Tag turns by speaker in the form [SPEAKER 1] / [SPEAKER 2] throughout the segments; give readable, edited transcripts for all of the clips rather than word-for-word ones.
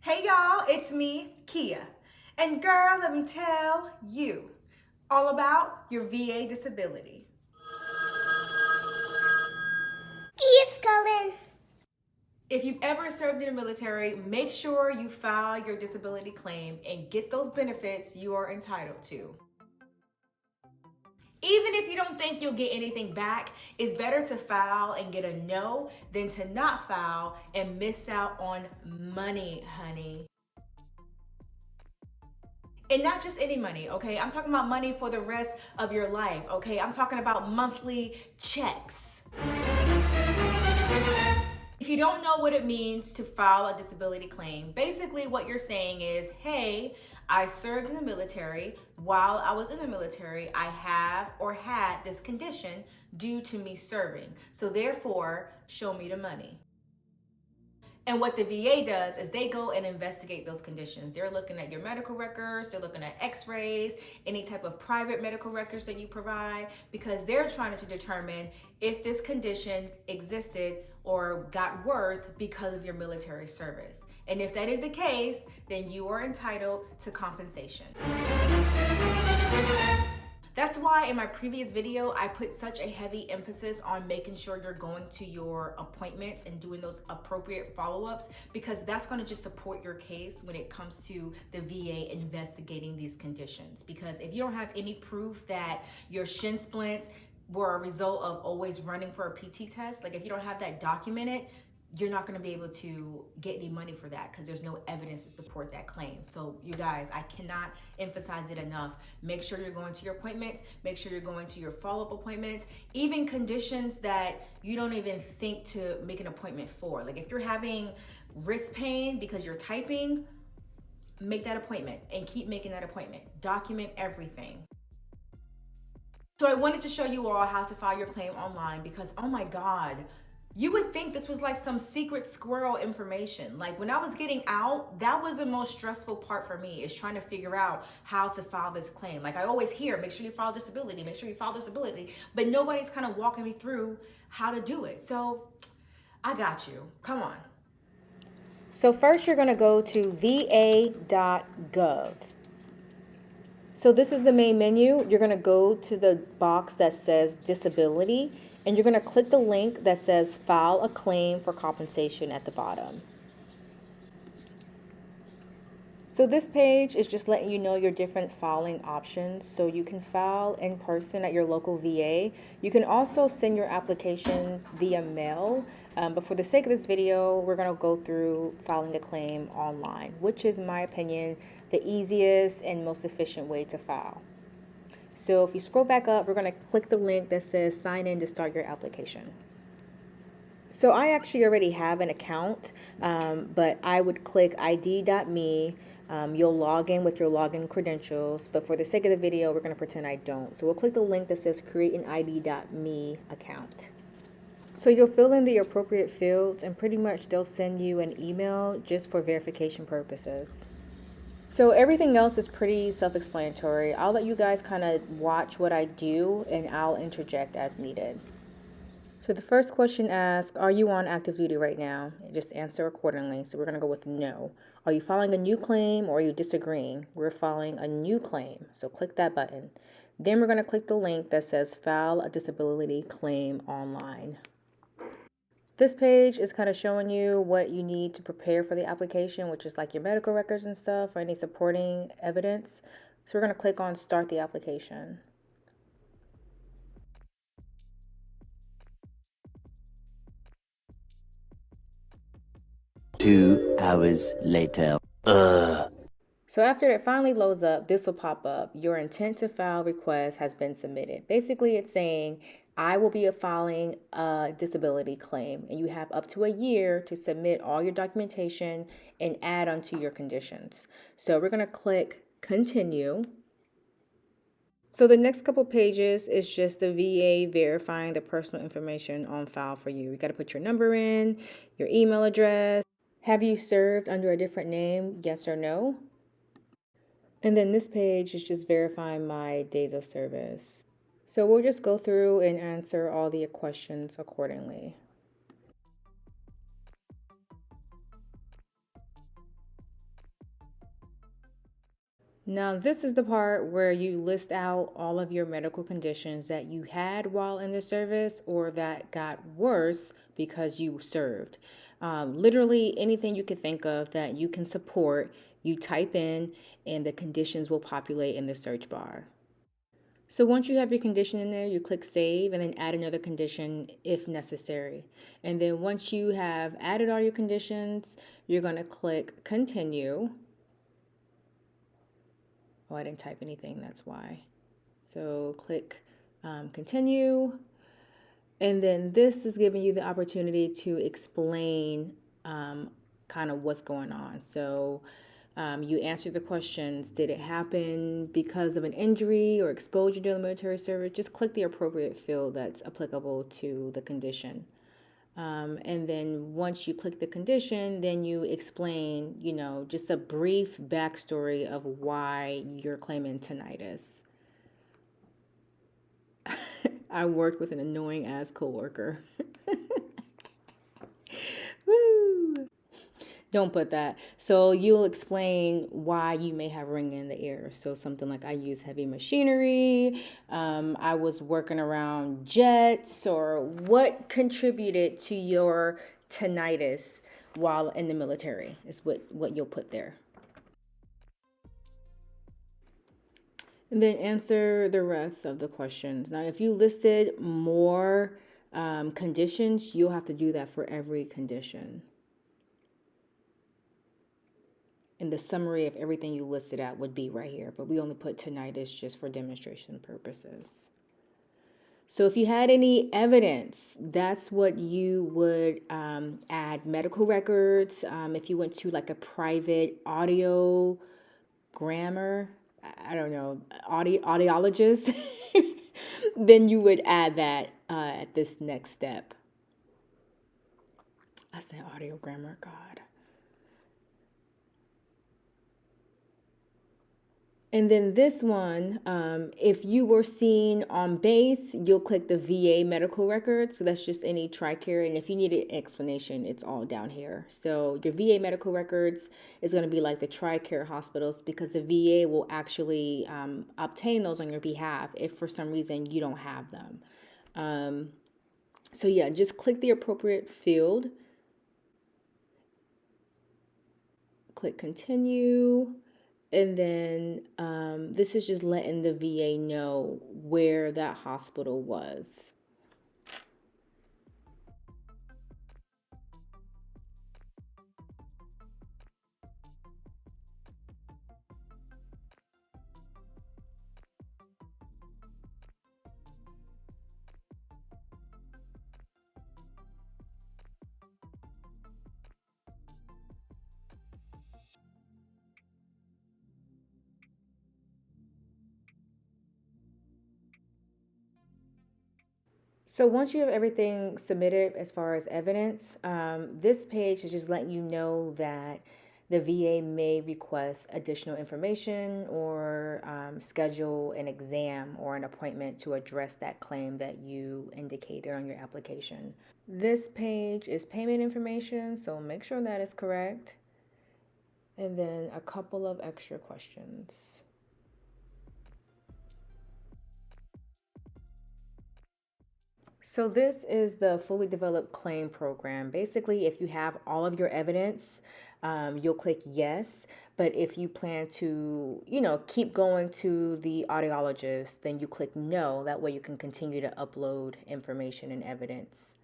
[SPEAKER 1] Hey y'all, it's me, Kia. And girl, let me tell you all about your VA disability.
[SPEAKER 2] Kia's calling.
[SPEAKER 1] If you've ever served in the military, make sure you file your disability claim and get those benefits you are entitled to. Even if you don't think you'll get anything back, it's better to file and get a no than to not file and miss out on money, honey. And not just any money, okay? I'm talking about money for the rest of your life, okay? I'm talking about monthly checks. If you don't know what it means to file a disability claim, basically what you're saying is, hey, I served in the military. While I was in the military, I have or had this condition due to me serving. So therefore, show me the money. And what the VA does is they go and investigate those conditions. They're looking at your medical records, they're looking at x-rays, any type of private medical records that you provide, because they're trying to determine if this condition existed or got worse because of your military service. And if that is the case, then you are entitled to compensation. That's why in my previous video, I put such a heavy emphasis on making sure you're going to your appointments and doing those appropriate follow-ups, because that's going to just support your case when it comes to the VA investigating these conditions. Because if you don't have any proof that your shin splints were a result of always running for a PT test, like if you don't have that documented, you're not going to be able to get any money for that because there's no evidence to support that claim. So you guys, I cannot emphasize it enough. Make sure you're going to your appointments. Make sure you're going to your follow-up appointments, even conditions that you don't even think to make an appointment for. Like if you're having wrist pain because you're typing, make that appointment and keep making that appointment. Document everything. So I wanted to show you all how to file your claim online because, oh my God, you would think this was like some secret squirrel information. Like when I was getting out, that was the most stressful part for me, is trying to figure out how to file this claim. Like I always hear, make sure you file disability, make sure you file disability, but nobody's kind of walking me through how to do it. So I got you. Come on. So first you're going to go to va.gov. So this is the main menu. You're going to go to the box that says disability, and you're going to click the link that says file a claim for compensation at the bottom. So this page is just letting you know your different filing options. So you can file in person at your local VA. You can also send your application via mail. But for the sake of this video, we're going to go through filing a claim online, which is, in my opinion, the easiest and most efficient way to file. So if you scroll back up, we're going to click the link that says sign in to start your application. So I actually already have an account, but I would click id.me. You'll log in with your login credentials, but for the sake of the video, we're going to pretend I don't. So we'll click the link that says create an id.me account. So you'll fill in the appropriate fields, and pretty much they'll send you an email just for verification purposes. So everything else is pretty self-explanatory. I'll let you guys kind of watch what I do, and I'll interject as needed. So the first question asks, are you on active duty right now? Just answer accordingly. So we're going to go with no. Are you filing a new claim or are you disagreeing? We're filing a new claim. So click that button. Then we're going to click the link that says file a disability claim online. This page is kind of showing you what you need to prepare for the application, which is like your medical records and stuff or any supporting evidence. So we're going to click on start the application.
[SPEAKER 3] 2 hours later.
[SPEAKER 1] So after it finally loads up, this will pop up. Your intent to file request has been submitted. Basically, it's saying, I will be filing a disability claim, and you have up to a year to submit all your documentation and add onto your conditions. So we're going to click continue. So the next couple pages is just the VA verifying the personal information on file for you. You got to put your number in, your email address. Have you served under a different name? Yes or no? And then this page is just verifying my days of service. So we'll just go through and answer all the questions accordingly.
[SPEAKER 4] Now, this is the part where you list out all of your medical conditions that you had while in the service or that got worse because you served. Literally anything you could think of that you can support, you type in, and the conditions will populate in the search bar. So once you have your condition in there, you click save and then add another condition if necessary. And then once you have added all your conditions, you're going to click continue. Oh, I didn't type anything, that's why. So click continue. And then this is giving you the opportunity to explain kind of what's going on. So you answer the questions. Did it happen because of an injury or exposure during the military service? Just click the appropriate field that's applicable to the condition. And then once you click the condition, then you explain, just a brief backstory of why you're claiming tinnitus. I worked with an annoying ass coworker. Woo! Don't put that. So you'll explain why you may have ringing in the ear. So something like I use heavy machinery, I was working around jets, or what contributed to your tinnitus while in the military is what you'll put there. And then answer the rest of the questions. Now, if you listed more conditions, you'll have to do that for every condition. And the summary of everything you listed out would be right here, but we only put tinnitus just for demonstration purposes. So if you had any evidence, that's what you would add. Medical records. If you went to like a private audiologist, then you would add that at this next step. I said audiogrammar, God. And then this one, if you were seen on base, you'll click the VA medical records. So that's just any TRICARE. And if you need an explanation, it's all down here. So your VA medical records is going to be like the TRICARE hospitals, because the VA will actually obtain those on your behalf if for some reason you don't have them. So yeah, just click the appropriate field. Click continue. And then this is just letting the VA know where that hospital was. So once you have everything submitted as far as evidence, this page is just letting you know that the VA may request additional information or schedule an exam or an appointment to address that claim that you indicated on your application. This page is payment information, so make sure that is correct. And then a couple of extra questions. So this is the fully developed claim program. Basically, if you have all of your evidence, you'll click yes. But if you plan to, keep going to the audiologist, then you click no. That way you can continue to upload information and evidence.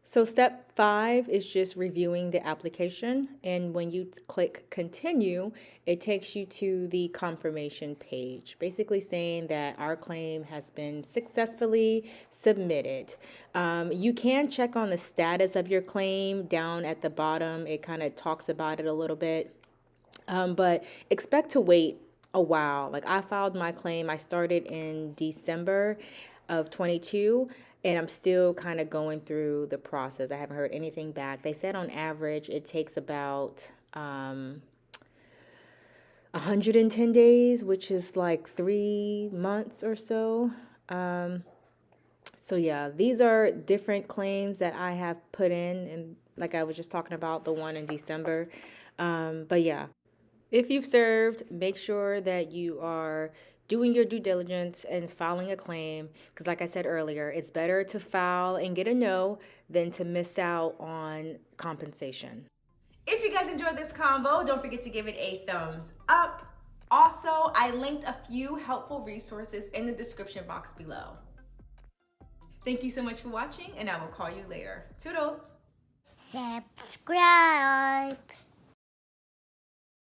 [SPEAKER 4] So step 5 is just reviewing the application, and when you click continue, it takes you to the confirmation page, basically saying that our claim has been successfully submitted. You can check on the status of your claim down at the bottom. It kind of talks about it a little bit, but expect to wait a while. Like I filed my claim, I started in December of 22. And I'm still kind of going through the process. I haven't heard anything back. They said on average it takes about 110 days, which is like 3 months or so. So yeah, these are different claims that I have put in, and like I was just talking about the one in December. But yeah. If you've served, make sure that you are doing your due diligence and filing a claim. Because, like I said earlier, it's better to file and get a no than to miss out on compensation.
[SPEAKER 1] If you guys enjoyed this combo, don't forget to give it a thumbs up. Also, I linked a few helpful resources in the description box below. Thank you so much for watching, and I will call you later. Toodles!
[SPEAKER 2] Subscribe.